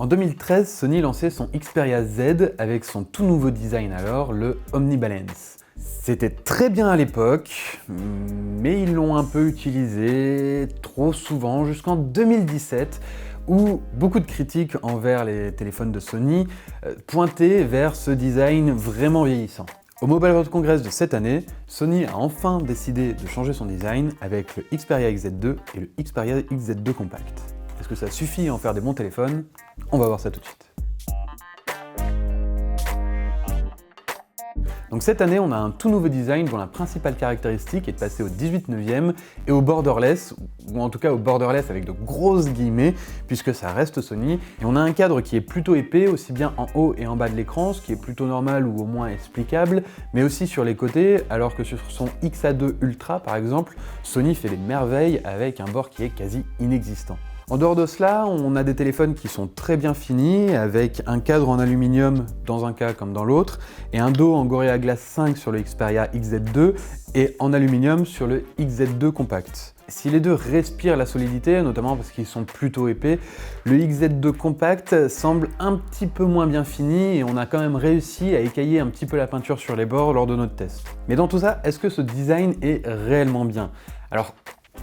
En 2013, Sony lançait son Xperia Z avec son tout nouveau design alors, le Omnibalance. C'était très bien à l'époque, mais ils l'ont un peu utilisé trop souvent jusqu'en 2017, où beaucoup de critiques envers les téléphones de Sony pointaient vers ce design vraiment vieillissant. Au Mobile World Congress de cette année, Sony a enfin décidé de changer son design avec le Xperia XZ2 et le Xperia XZ2 Compact. Est-ce que ça suffit à en faire des bons téléphones? On va voir ça tout de suite. Donc cette année, on a un tout nouveau design dont la principale caractéristique est de passer au 18 neuvième et au borderless, ou en tout cas au borderless avec de grosses guillemets, puisque ça reste Sony. Et on a un cadre qui est plutôt épais, aussi bien en haut et en bas de l'écran, ce qui est plutôt normal ou au moins explicable, mais aussi sur les côtés, alors que sur son XA2 Ultra par exemple, Sony fait des merveilles avec un bord qui est quasi inexistant. En dehors de cela, on a des téléphones qui sont très bien finis, avec un cadre en aluminium dans un cas comme dans l'autre, et un dos en Gorilla Glass 5 sur le Xperia XZ2 et en aluminium sur le XZ2 Compact. Si les deux respirent la solidité, notamment parce qu'ils sont plutôt épais, le XZ2 Compact semble un petit peu moins bien fini et on a quand même réussi à écailler un petit peu la peinture sur les bords lors de notre test. Mais dans tout ça, est-ce que ce design est réellement bien? Alors,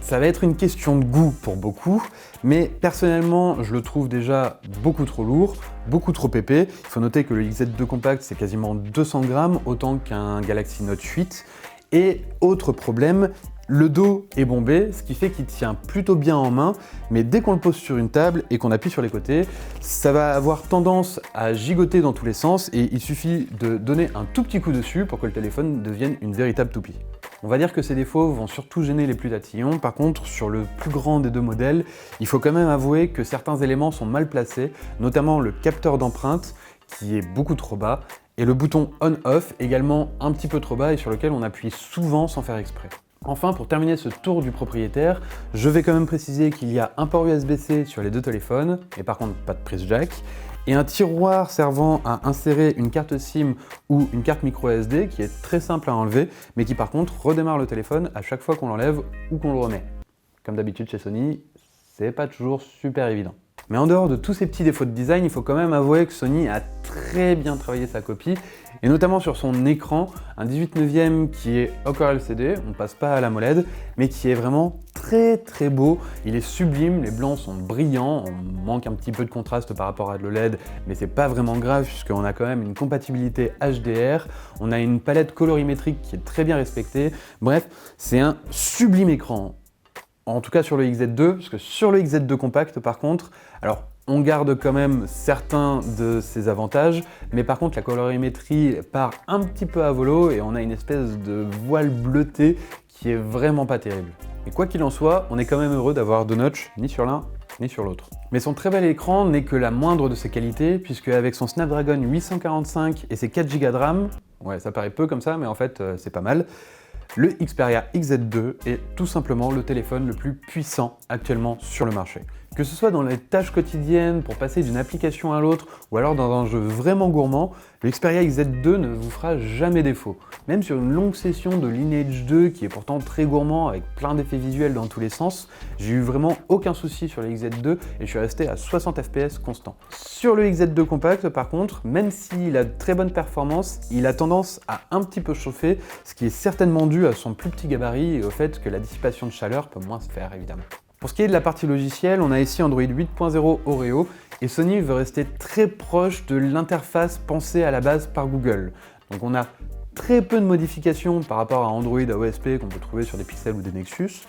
ça va être une question de goût pour beaucoup, mais personnellement, je le trouve déjà beaucoup trop lourd, beaucoup trop épais. Il faut noter que le XZ2 Compact, c'est quasiment 200 grammes, autant qu'un Galaxy Note 8. Et autre problème, le dos est bombé, ce qui fait qu'il tient plutôt bien en main, mais dès qu'on le pose sur une table et qu'on appuie sur les côtés, ça va avoir tendance à gigoter dans tous les sens et il suffit de donner un tout petit coup dessus pour que le téléphone devienne une véritable toupie. On va dire que ces défauts vont surtout gêner les plus tatillons. Par contre, sur le plus grand des deux modèles, il faut quand même avouer que certains éléments sont mal placés, notamment le capteur d'empreinte qui est beaucoup trop bas, et le bouton on-off également un petit peu trop bas et sur lequel on appuie souvent sans faire exprès. Enfin, pour terminer ce tour du propriétaire, je vais quand même préciser qu'il y a un port USB-C sur les deux téléphones, mais par contre pas de prise jack, et un tiroir servant à insérer une carte SIM ou une carte micro SD qui est très simple à enlever, mais qui par contre redémarre le téléphone à chaque fois qu'on l'enlève ou qu'on le remet. Comme d'habitude chez Sony, c'est pas toujours super évident. Mais en dehors de tous ces petits défauts de design, il faut quand même avouer que Sony a très bien travaillé sa copie, et notamment sur son écran, un 18 neuvième qui est encore LCD, on ne passe pas à la AMOLED, mais qui est vraiment très beau, il est sublime, les blancs sont brillants, on manque un petit peu de contraste par rapport à de l'OLED, mais c'est pas vraiment grave puisqu'on a quand même une compatibilité HDR, on a une palette colorimétrique qui est très bien respectée, bref, c'est un sublime écran. En tout cas sur le XZ2, parce que sur le XZ2 Compact par contre, alors on garde quand même certains de ses avantages, mais par contre la colorimétrie part un petit peu à volo et on a une espèce de voile bleuté qui est vraiment pas terrible. Et quoi qu'il en soit, on est quand même heureux d'avoir deux notches, ni sur l'un ni sur l'autre. Mais son très bel écran n'est que la moindre de ses qualités, puisque avec son Snapdragon 845 et ses 4 Go de RAM, ouais ça paraît peu comme ça, mais en fait c'est pas mal, le Xperia XZ2 est tout simplement le téléphone le plus puissant actuellement sur le marché. Que ce soit dans les tâches quotidiennes, pour passer d'une application à l'autre, ou alors dans un jeu vraiment gourmand, le Xperia XZ2 ne vous fera jamais défaut. Même sur une longue session de Lineage 2, qui est pourtant très gourmand, avec plein d'effets visuels dans tous les sens, j'ai eu vraiment aucun souci sur le XZ2 et je suis resté à 60 fps constant. Sur le XZ2 Compact, par contre, même s'il a de très bonnes performances, il a tendance à un petit peu chauffer, ce qui est certainement dû à son plus petit gabarit et au fait que la dissipation de chaleur peut moins se faire, évidemment. Pour ce qui est de la partie logicielle, on a ici Android 8.0 Oreo et Sony veut rester très proche de l'interface pensée à la base par Google. Donc on a très peu de modifications par rapport à Android AOSP qu'on peut trouver sur des Pixel ou des Nexus,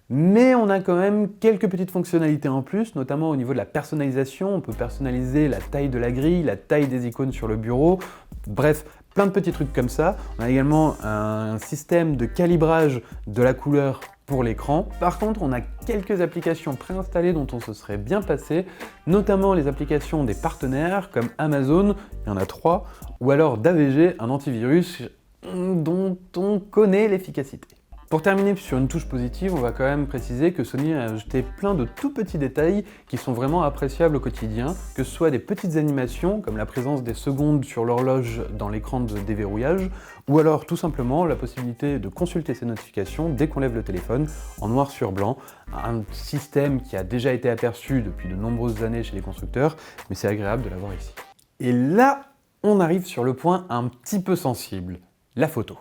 mais on a quand même quelques petites fonctionnalités en plus, notamment au niveau de la personnalisation. On peut personnaliser la taille de la grille, la taille des icônes sur le bureau, bref, plein de petits trucs comme ça. On a également un système de calibrage de la couleur pour l'écran. Par contre, on a quelques applications préinstallées dont on se serait bien passé, notamment les applications des partenaires comme Amazon, il y en a 3, ou alors d'AVG, un antivirus dont on connaît l'efficacité. Pour terminer sur une touche positive, on va quand même préciser que Sony a ajouté plein de tout petits détails qui sont vraiment appréciables au quotidien, que ce soit des petites animations comme la présence des secondes sur l'horloge dans l'écran de déverrouillage, ou alors tout simplement la possibilité de consulter ses notifications dès qu'on lève le téléphone en noir sur blanc, un système qui a déjà été aperçu depuis de nombreuses années chez les constructeurs, mais c'est agréable de l'avoir ici. Et là, on arrive sur le point un petit peu sensible, la photo.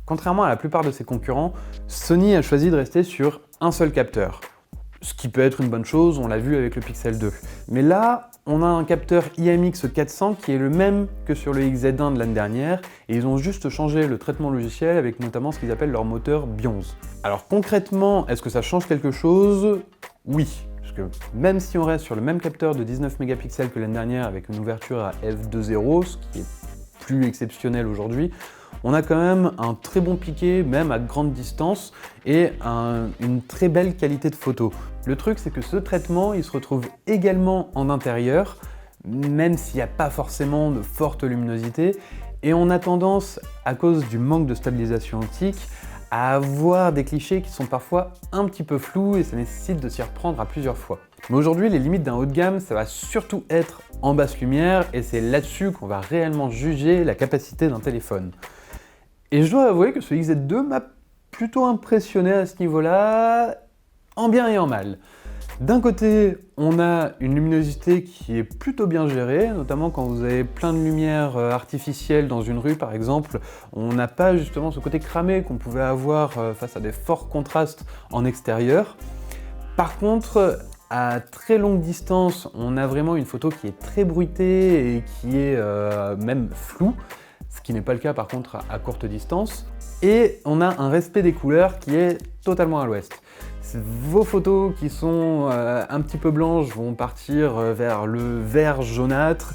Contrairement à la plupart de ses concurrents, Sony a choisi de rester sur un seul capteur. Ce qui peut être une bonne chose, on l'a vu avec le Pixel 2. Mais là, on a un capteur IMX400 qui est le même que sur le XZ1 de l'année dernière, et ils ont juste changé le traitement logiciel avec notamment ce qu'ils appellent leur moteur Bionz. Alors concrètement, est-ce que ça change quelque chose? Oui. Parce que même si on reste sur le même capteur de 19 mégapixels que l'année dernière avec une ouverture à f2.0, ce qui est plus exceptionnel aujourd'hui, on a quand même un très bon piqué, même à grande distance, et une très belle qualité de photo. Le truc, c'est que ce traitement, il se retrouve également en intérieur, même s'il n'y a pas forcément de forte luminosité, et on a tendance, à cause du manque de stabilisation optique, à avoir des clichés qui sont parfois un petit peu flous et ça nécessite de s'y reprendre à plusieurs fois. Mais aujourd'hui, les limites d'un haut de gamme, ça va surtout être en basse lumière et c'est là-dessus qu'on va réellement juger la capacité d'un téléphone. Et je dois avouer que ce XZ2 m'a plutôt impressionné à ce niveau-là, en bien et en mal. D'un côté, on a une luminosité qui est plutôt bien gérée, notamment quand vous avez plein de lumière artificielle dans une rue par exemple, on n'a pas justement ce côté cramé qu'on pouvait avoir face à des forts contrastes en extérieur. Par contre, à très longue distance, on a vraiment une photo qui est très bruitée et qui est même floue, ce qui n'est pas le cas par contre à courte distance. Et on a un respect des couleurs qui est totalement à l'ouest. Vos photos qui sont un petit peu blanches vont partir vers le vert jaunâtre.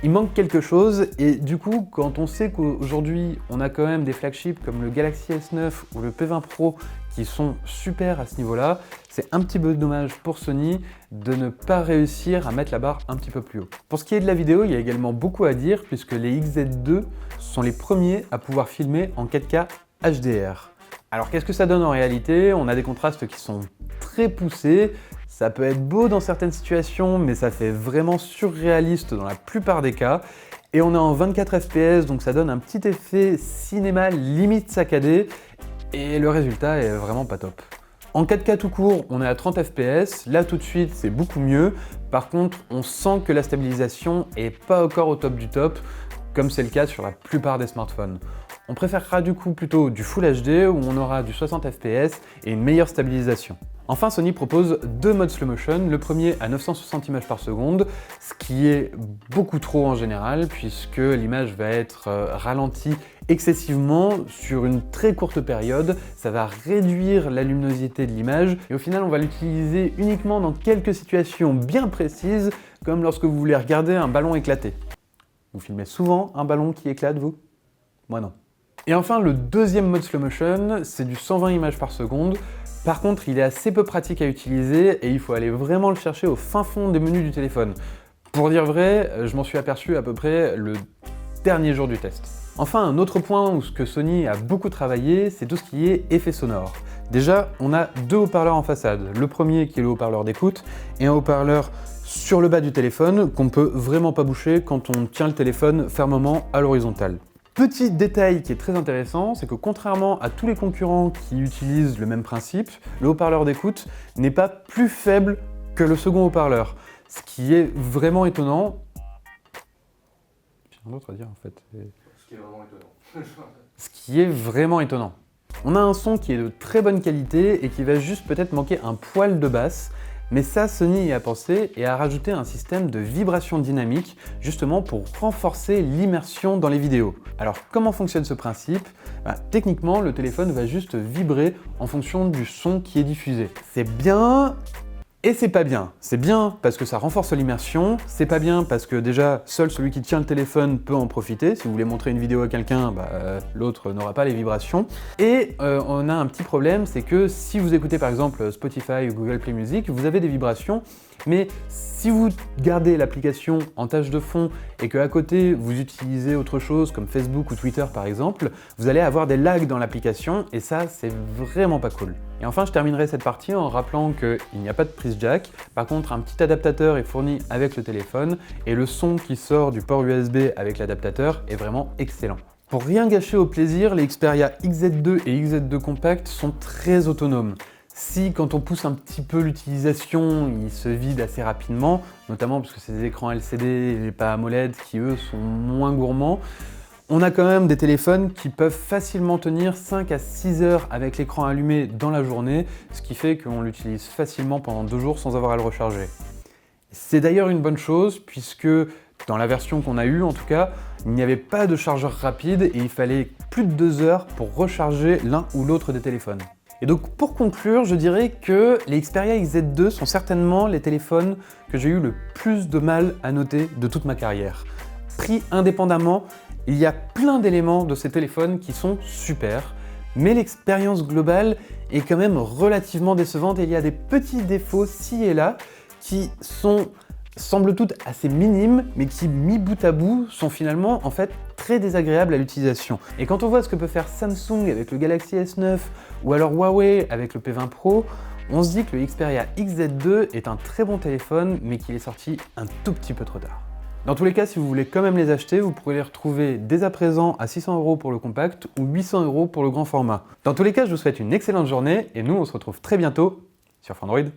Il manque quelque chose et du coup, quand on sait qu'aujourd'hui, on a quand même des flagships comme le Galaxy S9 ou le P20 Pro qui sont super à ce niveau-là, c'est un petit peu dommage pour Sony de ne pas réussir à mettre la barre un petit peu plus haut. Pour ce qui est de la vidéo, il y a également beaucoup à dire puisque les XZ2 sont les premiers à pouvoir filmer en 4K HDR. Alors qu'est-ce que ça donne en réalité? On a des contrastes qui sont très poussés, ça peut être beau dans certaines situations, mais ça fait vraiment surréaliste dans la plupart des cas. Et on est en 24 fps, donc ça donne un petit effet cinéma limite saccadé, et le résultat est vraiment pas top. En 4K tout court, on est à 30 fps, là tout de suite c'est beaucoup mieux. Par contre, on sent que la stabilisation est pas encore au top du top, comme c'est le cas sur la plupart des smartphones. On préférera du coup plutôt du Full HD où on aura du 60 fps et une meilleure stabilisation. Enfin, Sony propose deux modes slow motion, le premier à 960 images par seconde, ce qui est beaucoup trop en général puisque l'image va être ralentie excessivement sur une très courte période, ça va réduire la luminosité de l'image et au final on va l'utiliser uniquement dans quelques situations bien précises comme lorsque vous voulez regarder un ballon éclater. Vous filmez souvent un ballon qui éclate, vous? Moi non. Et enfin, le deuxième mode slow motion, c'est du 120 images par seconde. Par contre, il est assez peu pratique à utiliser et il faut aller vraiment le chercher au fin fond des menus du téléphone. Pour dire vrai, je m'en suis aperçu à peu près le dernier jour du test. Enfin, un autre point où ce que Sony a beaucoup travaillé, c'est tout ce qui est effet sonore. Déjà, on a deux haut-parleurs en façade. Le premier qui est le haut-parleur d'écoute et un haut-parleur sur le bas du téléphone qu'on peut vraiment pas boucher quand on tient le téléphone fermement à l'horizontale. Petit détail qui est très intéressant, c'est que contrairement à tous les concurrents qui utilisent le même principe, le haut-parleur d'écoute n'est pas plus faible que le second haut-parleur, ce qui est vraiment étonnant. J'ai rien d'autre à dire en fait. Ce qui est vraiment étonnant. Ce qui est vraiment étonnant. On a un son qui est de très bonne qualité et qui va juste peut-être manquer un poil de basse, mais ça, Sony y a pensé et a rajouté un système de vibration dynamique justement pour renforcer l'immersion dans les vidéos. Alors comment fonctionne ce principe? Techniquement, le téléphone va juste vibrer en fonction du son qui est diffusé. C'est bien et c'est pas bien. C'est bien parce que ça renforce l'immersion, c'est pas bien parce que déjà, seul celui qui tient le téléphone peut en profiter. Si vous voulez montrer une vidéo à quelqu'un, l'autre n'aura pas les vibrations. Et on a un petit problème, c'est que si vous écoutez par exemple Spotify ou Google Play Music, vous avez des vibrations Mais si vous gardez l'application en tâche de fond et qu'à côté vous utilisez autre chose comme Facebook ou Twitter par exemple, vous allez avoir des lags dans l'application et ça c'est vraiment pas cool. Et enfin je terminerai cette partie en rappelant qu'il n'y a pas de prise jack, par contre un petit adaptateur est fourni avec le téléphone et le son qui sort du port USB avec l'adaptateur est vraiment excellent. Pour rien gâcher au plaisir, les Xperia XZ2 et XZ2 Compact sont très autonomes. Si quand on pousse un petit peu l'utilisation, ils se vident assez rapidement, notamment parce que c'est des écrans LCD et pas AMOLED qui eux sont moins gourmands, on a quand même des téléphones qui peuvent facilement tenir 5 à 6 heures avec l'écran allumé dans la journée, ce qui fait qu'on l'utilise facilement pendant 2 jours sans avoir à le recharger. C'est d'ailleurs une bonne chose puisque dans la version qu'on a eue en tout cas, il n'y avait pas de chargeur rapide et il fallait plus de 2 heures pour recharger l'un ou l'autre des téléphones. Et donc pour conclure, je dirais que les Xperia XZ2 sont certainement les téléphones que j'ai eu le plus de mal à noter de toute ma carrière. Pris indépendamment, il y a plein d'éléments de ces téléphones qui sont super, mais l'expérience globale est quand même relativement décevante et il y a des petits défauts ci et là qui sont semble toutes assez minimes, mais qui, mis bout à bout, sont finalement en fait très désagréables à l'utilisation. Et quand on voit ce que peut faire Samsung avec le Galaxy S9 ou alors Huawei avec le P20 Pro, on se dit que le Xperia XZ2 est un très bon téléphone, mais qu'il est sorti un tout petit peu trop tard. Dans tous les cas, si vous voulez quand même les acheter, vous pourrez les retrouver dès à présent à 600 € pour le compact ou 800 € pour le grand format. Dans tous les cas, je vous souhaite une excellente journée et nous, on se retrouve très bientôt sur Frandroid.